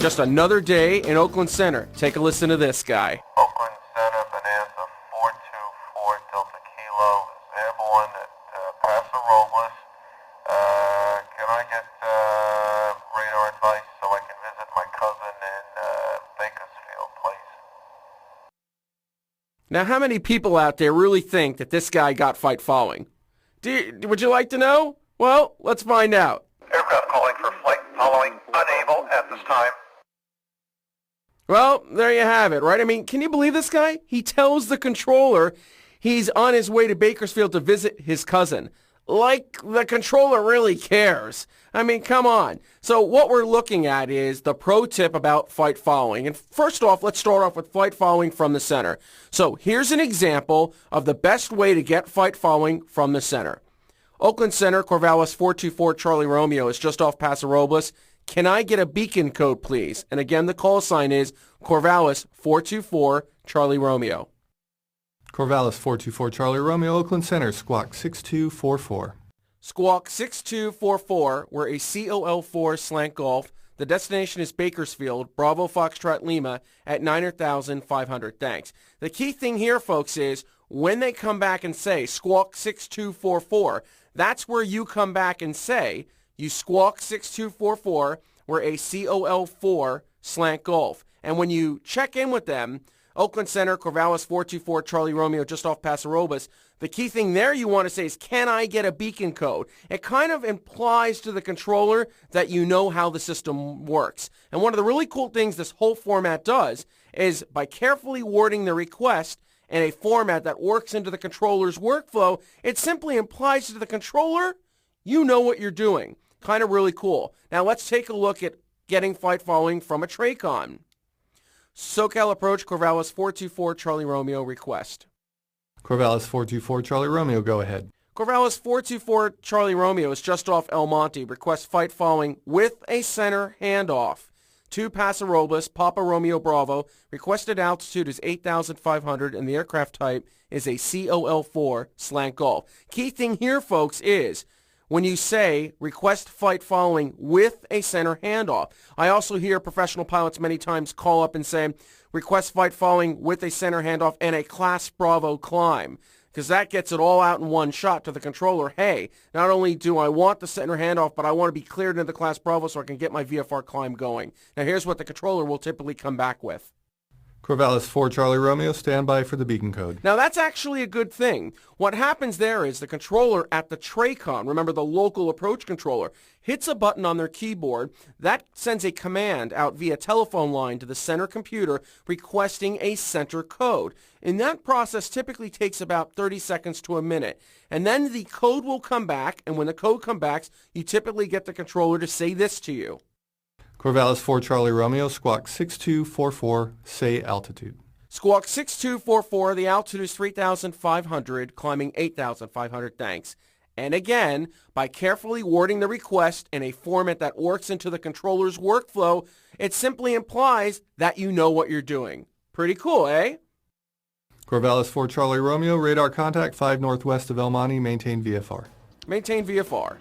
Just another day in Oakland Center. Take a listen to this guy. Oakland Center, Bonanza 424 Delta Kilo is airborne at Paso Robles. Can I get radar advice so I can visit my cousin in Bakersfield, please? Now, how many people out there really think that this guy got fight following? Would you like to know? Well, let's find out. Aircraft calling for flight following, unable at this time. Well, there you have it, right? I mean, can you believe this guy? He tells the controller he's on his way to Bakersfield to visit his cousin. Like the controller really cares. I mean, come on. So what we're looking at is the pro tip about fight following. And first off, let's start off with fight following from the center. So here's an example of the best way to get fight following from the center. Oakland Center, Corvallis 424 Charlie Romeo is just off Paso Robles. Can I get a beacon code, please? And again, the call sign is Corvallis 424 Charlie Romeo. Corvallis 424 Charlie Romeo, Oakland Center, squawk 6244. Squawk 6244, we're a COL4 slant golf. The destination is Bakersfield, Bravo Foxtrot Lima at 9,500. Thanks. The key thing here, folks, is when they come back and say squawk 6244, that's where you come back and say you squawk 6244, we're a COL4 slant golf. And when you check in with them, Oakland Center, Corvallis 424 Charlie Romeo, just off Paso Robles, the key thing there you want to say is, can I get a beacon code? It kind of implies to the controller that you know how the system works. And one of the really cool things this whole format does is by carefully wording the request in a format that works into the controller's workflow, it simply implies to the controller, you know what you're doing. Kind of really cool. Now let's take a look at getting fight following from a TRACON. SoCal approach, Corvallis 424 Charlie Romeo, request. Corvallis 424 Charlie Romeo, go ahead. Corvallis 424 Charlie Romeo is just off El Monte. Request fight following with a center handoff to Paso Robles, Papa Romeo Bravo. Requested altitude is 8,500 and the aircraft type is a COL4 slant golf. Key thing here, folks, is when you say request fight following with a center handoff. I also hear professional pilots many times call up and say request fight following with a center handoff and a Class Bravo climb, because that gets it all out in one shot to the controller. Hey, not only do I want the center handoff, but I want to be cleared into the Class Bravo so I can get my VFR climb going. Now here's what the controller will typically come back with. Corvallis 4 Charlie Romeo, stand by for the beacon code. Now that's actually a good thing. What happens there is the controller at the TRACON, remember the local approach controller, hits a button on their keyboard. That sends a command out via telephone line to the center computer requesting a center code. And that process typically takes about 30 seconds to a minute. And then the code will come back, and when the code comes back, you typically get the controller to say this to you. Corvallis 4 Charlie Romeo, squawk 6244, say altitude. Squawk 6244, the altitude is 3,500, climbing 8,500, thanks. And again, by carefully wording the request in a format that works into the controller's workflow, it simply implies that you know what you're doing. Pretty cool, eh? Corvallis 4 Charlie Romeo, radar contact 5 northwest of El Monte, maintain VFR. Maintain VFR.